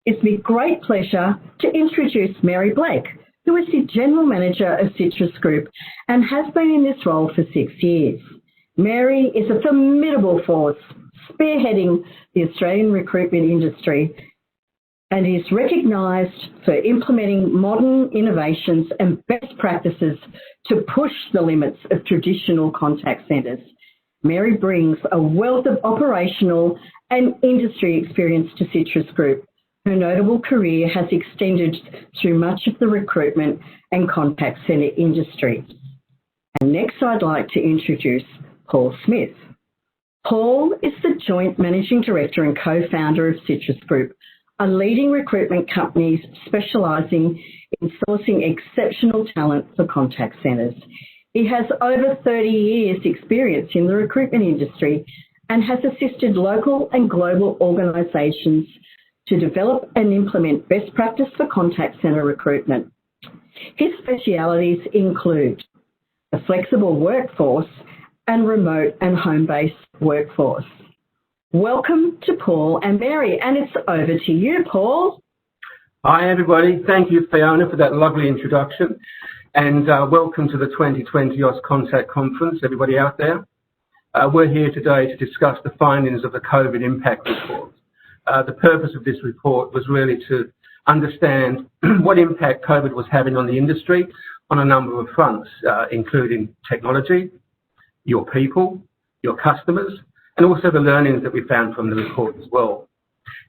It's my great pleasure to introduce Mary Blake, who is the General Manager of Citrus Group and has been in this role for 6 years. Mary is a formidable force, spearheading the Australian recruitment industry and is recognised for implementing modern innovations and best practices to push the limits of traditional contact centres. Mary brings a wealth of operational and industry experience to Citrus Group. Her notable career has extended through much of the recruitment and contact centre industry. And next I'd like to introduce Paul Smith. Paul is the Joint Managing Director and co-founder of Citrus Group, a leading recruitment company specialising in sourcing exceptional talent for contact centres. He has over 30 years' experience in the recruitment industry and has assisted local and global organisations to develop and implement best practice for contact centre recruitment. His specialities include a flexible workforce and remote and home-based workforce. Welcome to Paul and Mary, and it's over to you, Paul. Hi, everybody. Thank you, Fiona, for that lovely introduction, and welcome to the 2020 Auscontact conference, everybody out there. We're here today to discuss the findings of the COVID impact report. The purpose of this report was really to understand what impact COVID was having on the industry on a number of fronts, including technology, your people, your customers, and also the learnings that we found from the report as well.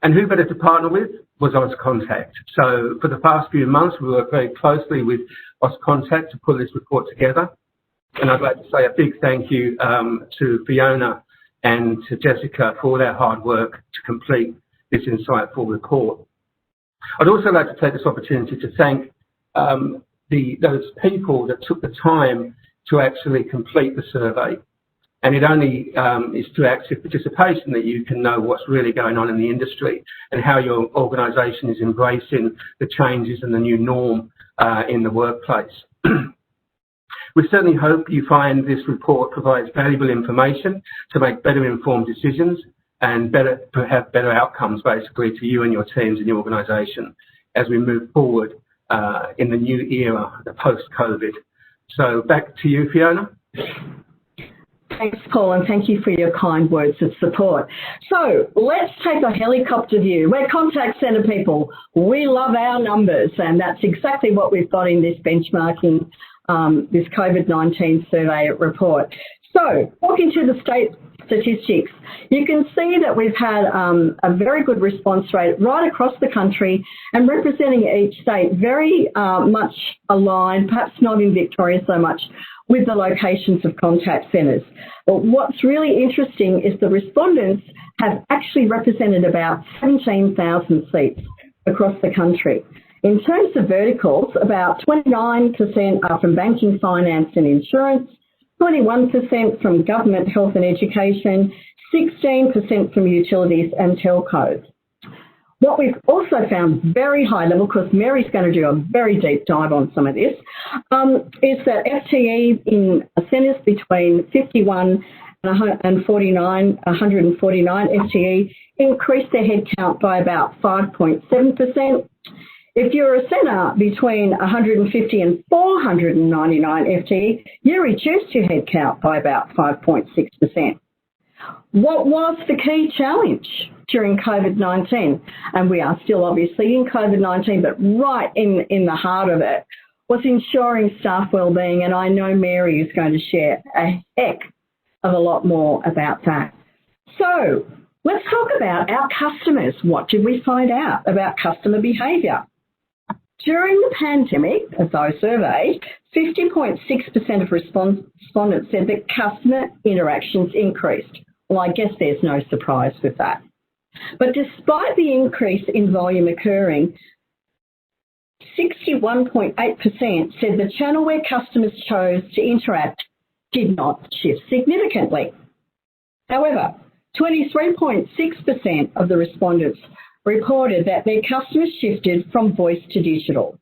And who better to partner with was Auscontact. So for the past few months, we worked very closely with Auscontact to put this report together. And I'd like to say a big thank you to Fiona and to Jessica for all their hard work to complete this insightful report. I'd also like to take this opportunity to thank those people that took the time to actually complete the survey. And it only is through active participation that you can know what's really going on in the industry and how your organisation is embracing the changes and the new norm in the workplace. We certainly hope you find this report provides valuable information to make better informed decisions and have better outcomes, basically, to you and your teams and your organisation as we move forward in the new era, the post-COVID. So back to you, Fiona. Thanks, Paul, and thank you for your kind words of support. So let's take a helicopter view. We're contact centre people. We love our numbers, and that's exactly what we've got in this benchmarking, this COVID-19 survey report. So talking to the state statistics, you can see that we've had a very good response rate right across the country and representing each state very much aligned, perhaps not in Victoria so much, with the locations of contact centres. But what's really interesting is the respondents have actually represented about 17,000 seats across the country. In terms of verticals, about 29% are from banking, finance and insurance, 21% from government, health and education, 16% from utilities and telcos. What we've also found very high level, because Mary's going to do a very deep dive on some of this, is that FTE in centres between 51 and 149 FTE increased their headcount by about 5.7%. If you're a centre between 150 and 499 FTE, you reduced your headcount by about 5.6%. What was the key challenge during COVID-19? And we are still obviously in COVID-19, but right in the heart of it was ensuring staff wellbeing. And I know Mary is going to share a heck of a lot more about that. So let's talk about our customers. What did we find out about customer behaviour? During the pandemic, as I surveyed, 50.6% of respondents said that customer interactions increased. Well, I guess there's no surprise with that. But despite the increase in volume occurring, 61.8% said the channel where customers chose to interact did not shift significantly. However, 23.6% of the respondents reported that their customers shifted from voice to digital.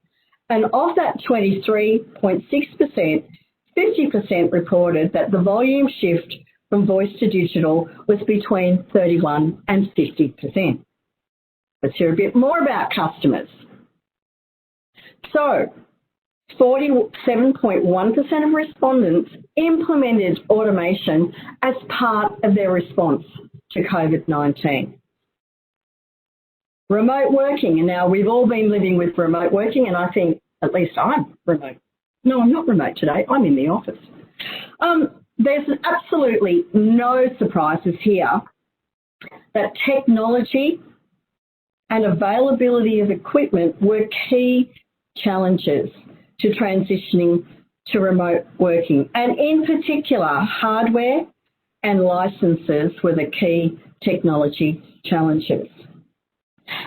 And of that 23.6%, 50% reported that the volume shift from voice to digital was between 31 and 50%. Let's hear a bit more about customers. So 47.1% of respondents implemented automation as part of their response to COVID-19. Remote working, and now we've all been living with remote working, and I think at least I'm remote. No, I'm not remote today. I'm in the office. There's absolutely no surprises here that technology and availability of equipment were key challenges to transitioning to remote working. And in particular, hardware and licenses were the key technology challenges.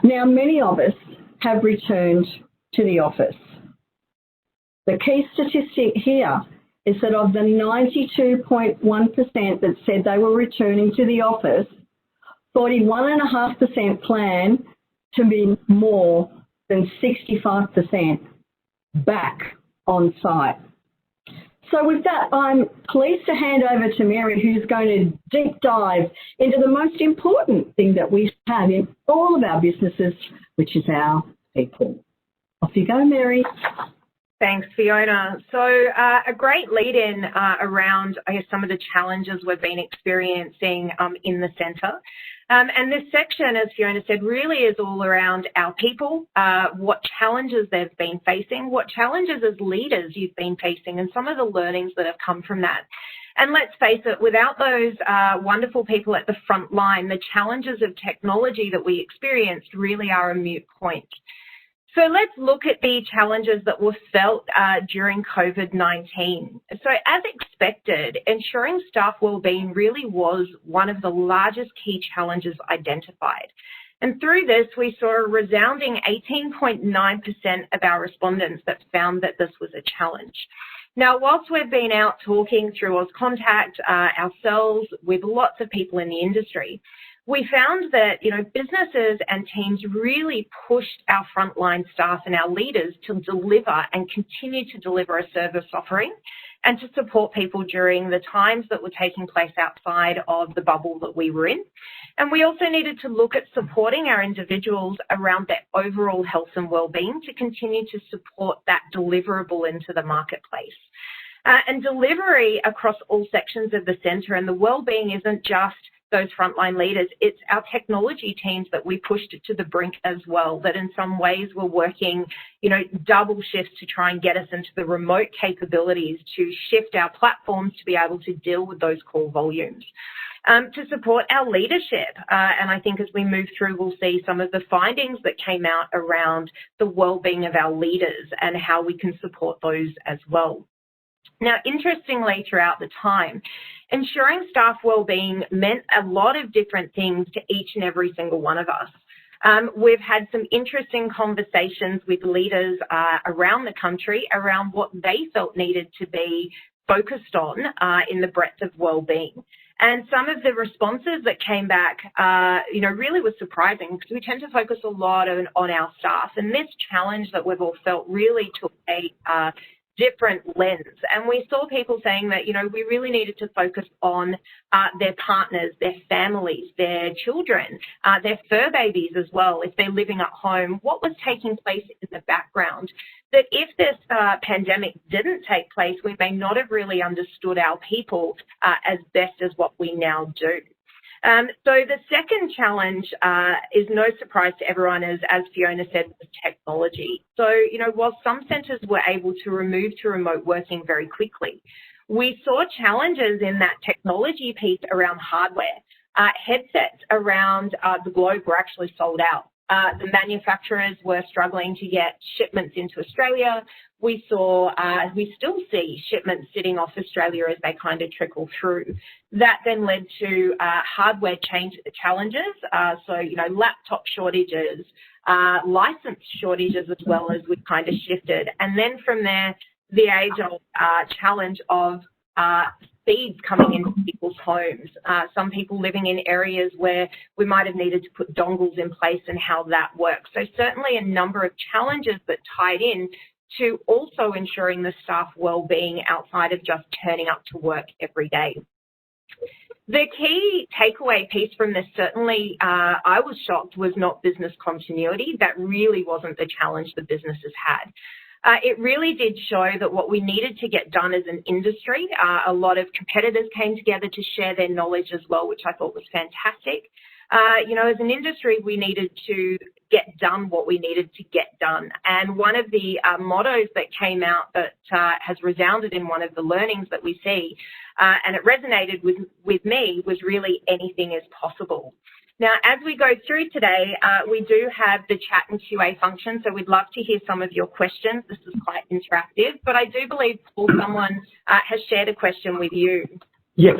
Now, many of us have returned to the office. The key statistic here is that of the 92.1% that said they were returning to the office, 41.5% plan to be more than 65% back on site. So with that, I'm pleased to hand over to Mary, who's going to deep dive into the most important thing that we have in all of our businesses, which is our people. Off you go, Mary. Thanks, Fiona. So a great lead-in around, I guess, some of the challenges we've been experiencing in the centre. And this section, as Fiona said, really is all around our people, what challenges they've been facing, what challenges as leaders you've been facing, and some of the learnings that have come from that. And let's face it, without those wonderful people at the front line, the challenges of technology that we experienced really are a moot point. So let's look at the challenges that were felt during COVID-19. So as expected, ensuring staff wellbeing really was one of the largest key challenges identified. And through this, we saw a resounding 18.9% of our respondents that found that this was a challenge. Now, whilst we've been out talking through Auscontact ourselves with lots of people in the industry, we found that, businesses and teams really pushed our frontline staff and our leaders to deliver and continue to deliver a service offering and to support people during the times that were taking place outside of the bubble that we were in. And we also needed to look at supporting our individuals around their overall health and wellbeing to continue to support that deliverable into the marketplace. And delivery across all sections of the centre, and the wellbeing isn't just those frontline leaders, it's our technology teams that we pushed it to the brink as well, that in some ways were working, double shifts to try and get us into the remote capabilities to shift our platforms to be able to deal with those call volumes. To support our leadership, and I think as we move through, we'll see some of the findings that came out around the wellbeing of our leaders and how we can support those as well. Now, interestingly, throughout the time, ensuring staff wellbeing meant a lot of different things to each and every single one of us. We've had some interesting conversations with leaders around the country around what they felt needed to be focused on in the breadth of wellbeing. And some of the responses that came back, really was surprising because we tend to focus a lot on our staff. And this challenge that we've all felt really took a different lens. And we saw people saying that, we really needed to focus on their partners, their families, their children, their fur babies as well, if they're living at home, what was taking place in the background. That if this pandemic didn't take place, we may not have really understood our people as best as what we now do. So the second challenge is no surprise to everyone, as Fiona said, was technology. So, while some centres were able to move to remote working very quickly, we saw challenges in that technology piece around hardware. Headsets around the globe were actually sold out. The manufacturers were struggling to get shipments into Australia. We still see shipments sitting off Australia as they kind of trickle through. That then led to hardware challenges, so laptop shortages, license shortages as well as we kind of shifted. And then from there, the age-old challenge of speeds coming into people's homes. Some people living in areas where we might have needed to put dongles in place and how that works. So certainly a number of challenges that tied in to also ensuring the staff wellbeing outside of just turning up to work every day. The key takeaway piece from this, certainly I was shocked, was not business continuity. That really wasn't the challenge the businesses had. It really did show that what we needed to get done as an industry, a lot of competitors came together to share their knowledge as well, which I thought was fantastic. You know, as an industry, we needed to get done what we needed to get done. And one of the mottos that came out that has resounded in one of the learnings that we see, and it resonated with me, was really anything is possible. Now, as we go through today, we do have the chat and QA function, so we'd love to hear some of your questions. This is quite interactive, but I do believe, Paul, someone has shared a question with you. Yes.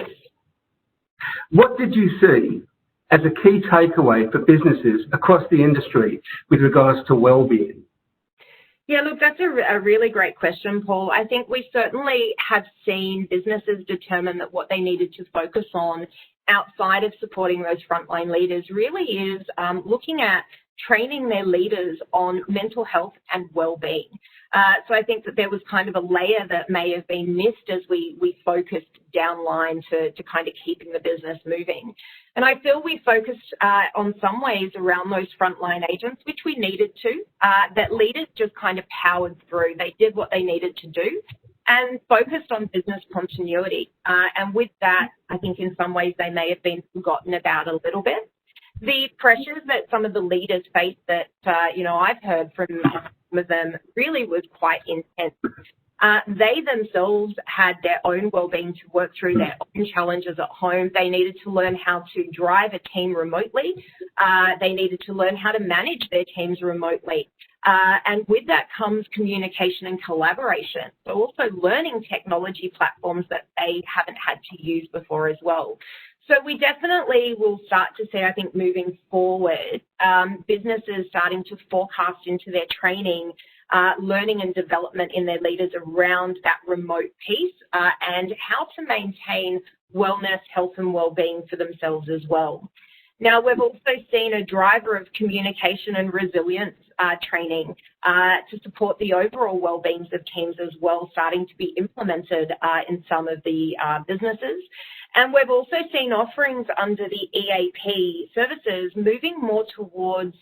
What did you see as a key takeaway for businesses across the industry with regards to wellbeing? Yeah, look, that's a really great question, Paul. I think we certainly have seen businesses determine that what they needed to focus on outside of supporting those frontline leaders really is looking at training their leaders on mental health and well-being. So I think that there was kind of a layer that may have been missed as we focused downline to kind of keeping the business moving. And I feel we focused on some ways around those frontline agents, which we needed to, that leaders just kind of powered through. They did what they needed to do and focused on business continuity. And with that, I think in some ways they may have been forgotten about a little bit. The pressures that some of the leaders face that, you know, I've heard from some of them really was quite intense. They themselves had their own wellbeing to work through, their own challenges at home. They needed to learn how to drive a team remotely. They needed to learn how to manage their teams remotely. And with that comes communication and collaboration. So also learning technology platforms that they haven't had to use before as well. So we definitely will start to see, I think, moving forward, businesses starting to forecast into their training, learning and development in their leaders around that remote piece and how to maintain wellness, health and wellbeing for themselves as well. Now, we've also seen a driver of communication and resilience training to support the overall wellbeings of teams as well, starting to be implemented in some of the businesses. And we've also seen offerings under the EAP services moving more towards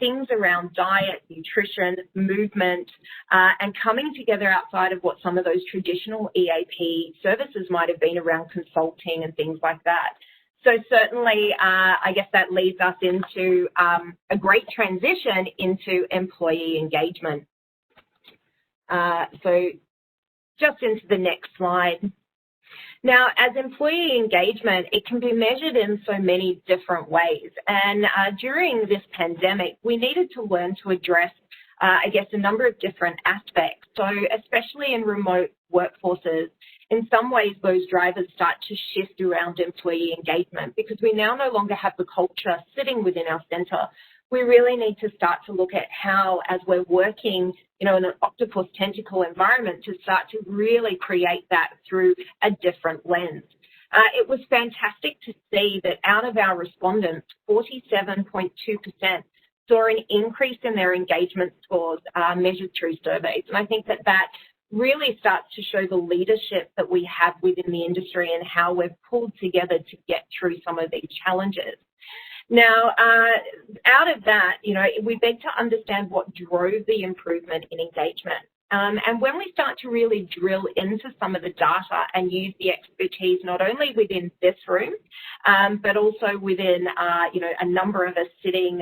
things around diet, nutrition, movement, and coming together outside of what some of those traditional EAP services might have been around consulting and things like that. So certainly, I guess that leads us into a great transition into employee engagement. So just into the next slide. Now, as employee engagement, it can be measured in so many different ways. And during this pandemic, we needed to learn to address, I guess, a number of different aspects. So especially in remote workforces, in some ways, those drivers start to shift around employee engagement because we now no longer have the culture sitting within our centre. We really need to start to look at how, as we're working, you know, in an octopus tentacle environment, to start to really create that through a different lens. It was fantastic to see that out of our respondents, 47.2% saw an increase in their engagement scores measured through surveys. And I think that that really starts to show the leadership that we have within the industry and how we've pulled together to get through some of these challenges. Now, out of that, you know, we beg to understand what drove the improvement in engagement. And when we start to really drill into some of the data and use the expertise, not only within this room, but also within, you know, a number of us sitting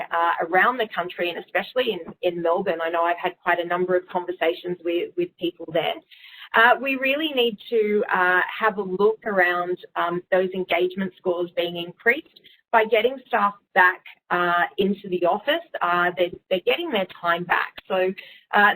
around the country, and especially in Melbourne. I know I've had quite a number of conversations with people there. We really need to have a look around those engagement scores being increased by getting staff back into the office. They're getting their time back. So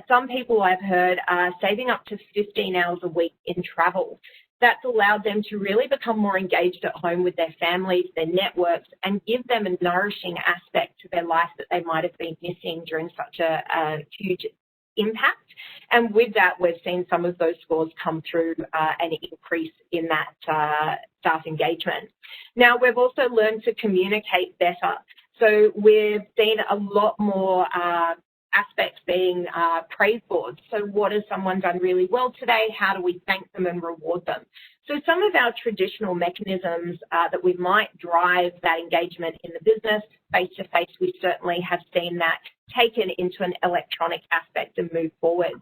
some people I've heard are saving up to 15 hours a week in travel. That's allowed them to really become more engaged at home with their families, their networks, and give them a nourishing aspect to their life that they might have been missing during such a huge impact. And with that, we've seen some of those scores come through an increase in that staff engagement. Now, we've also learned to communicate better. So we've seen a lot more aspects being praise boards. So what has someone done really well today? How do we thank them and reward them? So some of our traditional mechanisms that we might drive that engagement in the business, face-to-face, we certainly have seen that taken into an electronic aspect and move forward.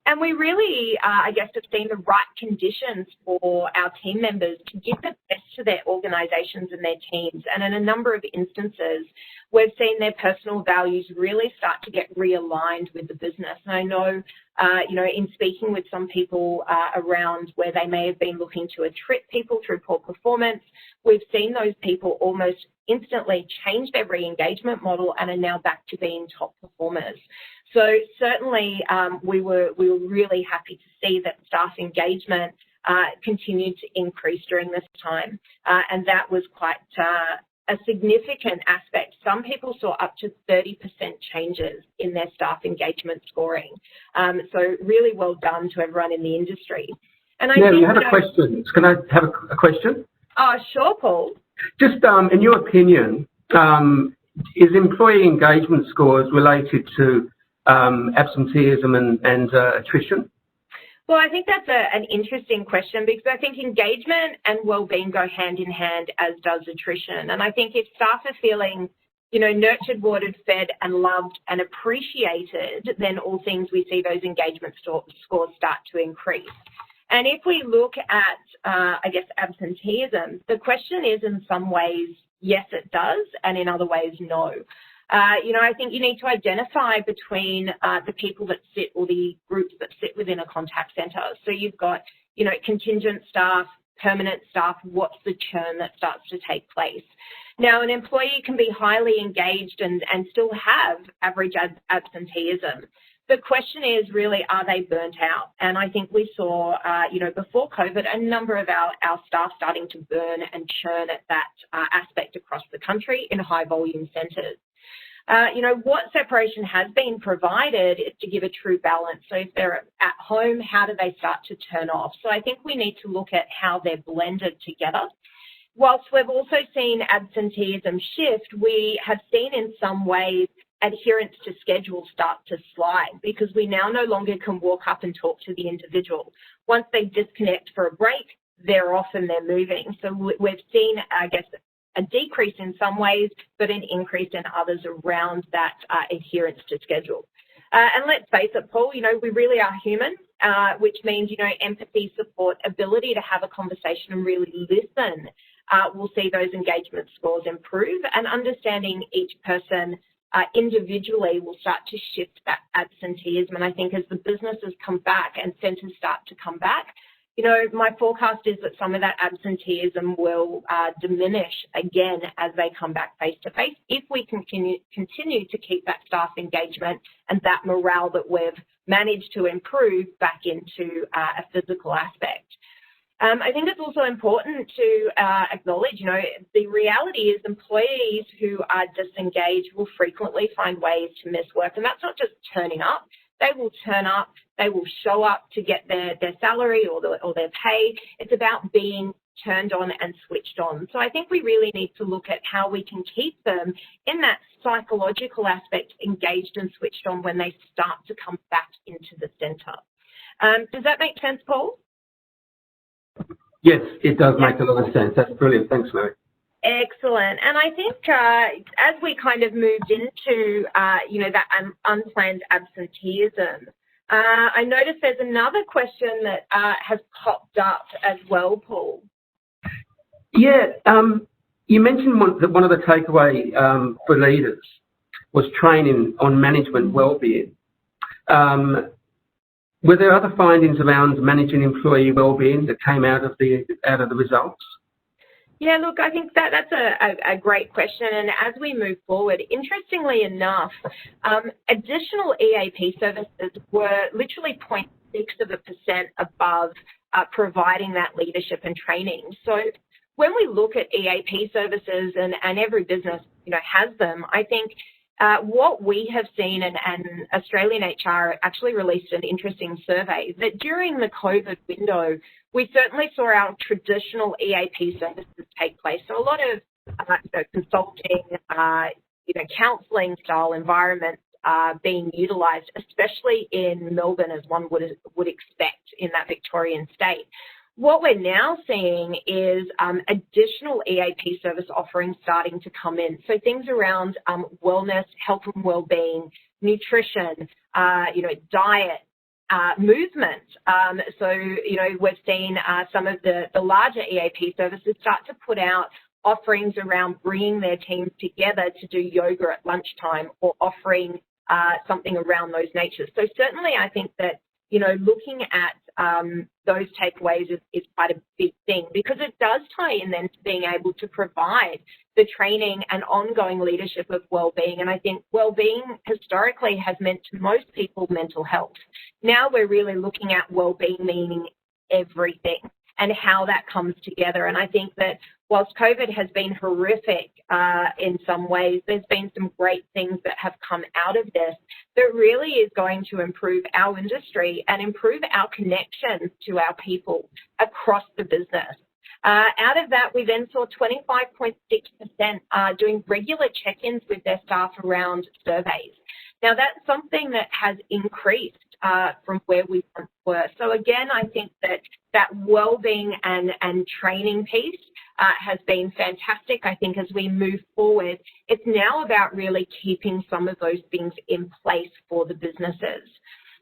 And we really, I guess, have seen the right conditions for our team members to give the best to their organisations and their teams. And in a number of instances, we've seen their personal values really start to get realigned with the business. And I know, in speaking with some people around where they may have been looking to attrit people through poor performance, we've seen those people almost instantly change their re-engagement model and are now back to being top performers. So certainly we were really happy to see that staff engagement continued to increase during this time, and that was quite a significant aspect. Some people saw up to 30% changes in their staff engagement scoring. So really well done to everyone in the industry. And I think, you have a question. Can I have a question? Oh, sure, Paul. Just in your opinion, is employee engagement scores related to absenteeism and attrition? Well, I think that's an interesting question, because I think engagement and wellbeing go hand in hand, as does attrition. And I think if staff are feeling, nurtured, watered, fed and loved and appreciated, then all things we see those engagement scores start to increase. And if we look at, absenteeism, the question is in some ways, yes, it does, and in other ways, no. I think you need to identify between the people that sit, or the groups that sit within a contact centre. So you've got, contingent staff, permanent staff, what's the churn that starts to take place? Now, an employee can be highly engaged and still have average absenteeism. The question is really, are they burnt out? And I think we saw, before COVID, a number of our staff starting to burn and churn at that aspect across the country in high volume centres. What separation has been provided is to give a true balance. So if they're at home, how do they start to turn off? So I think we need to look at how they're blended together. Whilst we've also seen absenteeism shift, we have seen in some ways adherence to schedule start to slide, because we now no longer can walk up and talk to the individual. Once they disconnect for a break, they're off and they're moving. So we've seen, I guess, a decrease in some ways, but an increase in others around that adherence to schedule. And let's face it, Paul, we really are human, which means, empathy, support, ability to have a conversation and really listen. We'll see those engagement scores improve, and understanding each person individually will start to shift that absenteeism. And I think as the businesses come back and centres start to come back, my forecast is that some of that absenteeism will diminish again as they come back face-to-face, if we continue to keep that staff engagement and that morale that we've managed to improve back into a physical aspect. I think it's also important to acknowledge, the reality is employees who are disengaged will frequently find ways to miss work. And that's not just turning up. They will turn up, they will show up to get their salary or their pay. It's about being turned on and switched on. So I think we really need to look at how we can keep them in that psychological aspect engaged and switched on when they start to come back into the centre. Does that make sense, Paul? Yes, it does make a lot of sense. That's brilliant. Thanks, Mary. Excellent. And I think as we kind of moved into, that unplanned absenteeism, I noticed there's another question that has popped up as well, Paul. Yeah, you mentioned that one of the takeaway for leaders was training on management wellbeing. Were there other findings around managing employee wellbeing that came out of the results? Yeah, look, I think that's a great question. And as we move forward, interestingly enough, additional EAP services were literally 0.6% above providing that leadership and training. So when we look at EAP services, and every business, has them, I think what we have seen, and Australian HR actually released an interesting survey, that during the COVID window, we certainly saw our traditional EAP services take place. So a lot of consulting, counselling style environments being utilised, especially in Melbourne, as one would expect in that Victorian state. What we're now seeing is additional EAP service offerings starting to come in. So things around wellness, health and well-being, nutrition, diet, movement. We've seen some of the larger EAP services start to put out offerings around bringing their teams together to do yoga at lunchtime, or offering something around those natures. So certainly I think that, looking at those takeaways is quite a big thing, because it does tie in then to being able to provide the training and ongoing leadership of wellbeing. And I think wellbeing historically has meant to most people mental health. Now we're really looking at wellbeing meaning everything and how that comes together. And I think that whilst COVID has been horrific in some ways, there's been some great things that have come out of this that really is going to improve our industry and improve our connections to our people across the business. Out of that, we then saw 25.6% doing regular check-ins with their staff around surveys. Now, that's something that has increased from where we once were. So again, I think that wellbeing and training piece has been fantastic. I think as we move forward, it's now about really keeping some of those things in place for the businesses.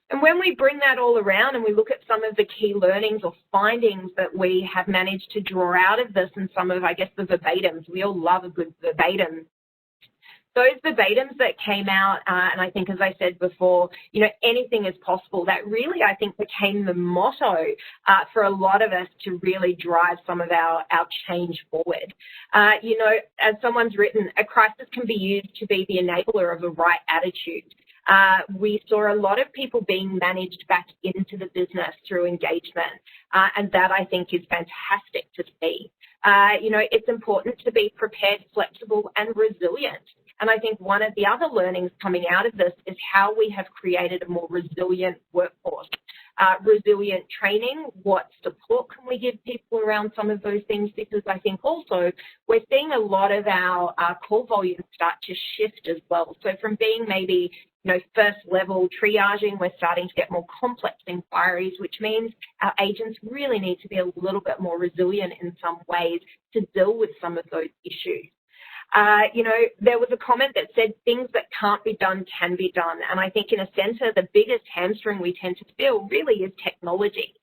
And when we bring that all around and we look at some of the key learnings or findings that we have managed to draw out of this, and some of, I guess, the verbatims, we all love a good verbatim. Those verbatims that came out, and I think, as I said before, anything is possible, that really, I think, became the motto for a lot of us to really drive some of our change forward. As someone's written, a crisis can be used to be the enabler of a right attitude. We saw a lot of people being managed back into the business through engagement, and that, I think, is fantastic to see. It's important to be prepared, flexible, and resilient. And I think one of the other learnings coming out of this is how we have created a more resilient workforce. Resilient training, what support can we give people around some of those things? Because I think also we're seeing a lot of our call volumes start to shift as well. So from being maybe first level triaging, we're starting to get more complex inquiries, which means our agents really need to be a little bit more resilient in some ways to deal with some of those issues. There was a comment that said things that can't be done can be done. And I think in a centre, the biggest hamstring we tend to feel really is technology.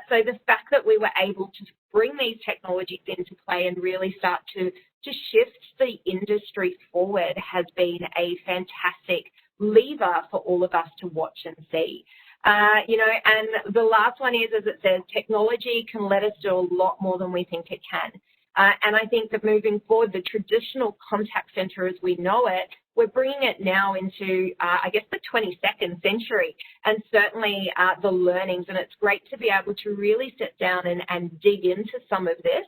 So the fact that we were able to bring these technologies into play and really start to shift the industry forward has been a fantastic lever for all of us to watch and see. And the last one is, as it says, technology can let us do a lot more than we think it can. And I think that moving forward, the traditional contact centre as we know it, we're bringing it now into, I guess, the 22nd century, and certainly the learnings. And it's great to be able to really sit down and dig into some of this.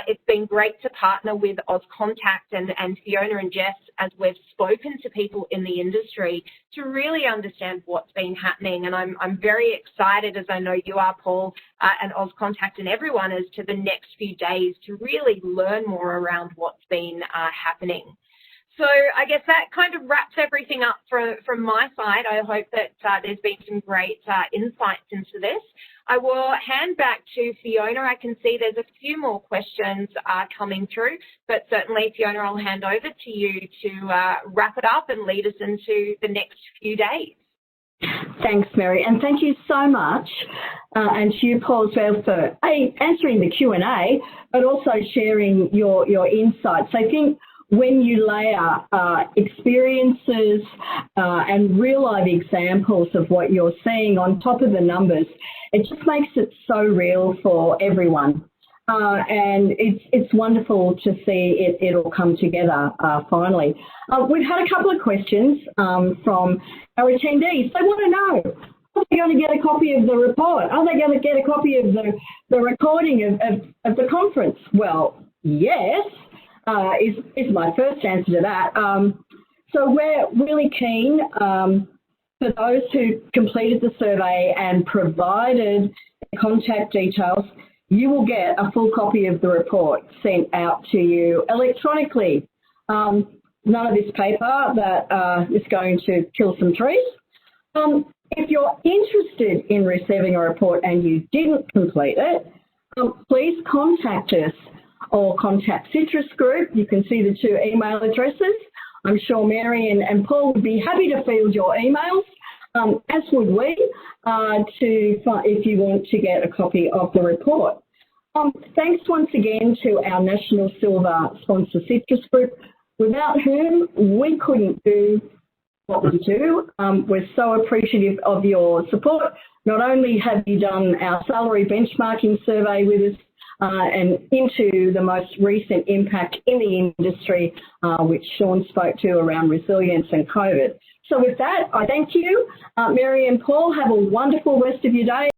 It's been great to partner with Auscontact and Fiona and Jess as we've spoken to people in the industry to really understand what's been happening. And I'm very excited, as I know you are, Paul, and Auscontact and everyone, as to the next few days to really learn more around what's been happening. So I guess that kind of wraps everything up from my side. I hope that there's been some great insights into this. I will hand back to Fiona. I can see there's a few more questions coming through, but certainly, Fiona, I'll hand over to you to wrap it up and lead us into the next few days. Thanks, Mary, and thank you so much, and to you, Paul, as well, for answering the Q&A, but also sharing your insights. I think when you layer experiences and real-life examples of what you're seeing on top of the numbers, it just makes it so real for everyone. And it's wonderful to see it all come together finally. We've had a couple of questions from our attendees. They want to know, are they going to get a copy of the report? Are they going to get a copy of the recording of the conference? Well, yes. Is my first answer to that. So we're really keen for those who completed the survey and provided contact details, you will get a full copy of the report sent out to you electronically. none of this paper that is going to kill some trees. If you're interested in receiving a report and you didn't complete it, please contact us or contact Citrus Group. You can see the 2 email addresses. I'm sure Mary and Paul would be happy to field your emails, as would we, if you want to get a copy of the report. Thanks once again to our National Silver sponsor, Citrus Group, without whom we couldn't do what we do. We're so appreciative of your support. Not only have you done our salary benchmarking survey with us and into the most recent impact in the industry, which Sean spoke to around resilience and COVID. So with that, I thank you. Mary and Paul, have a wonderful rest of your day.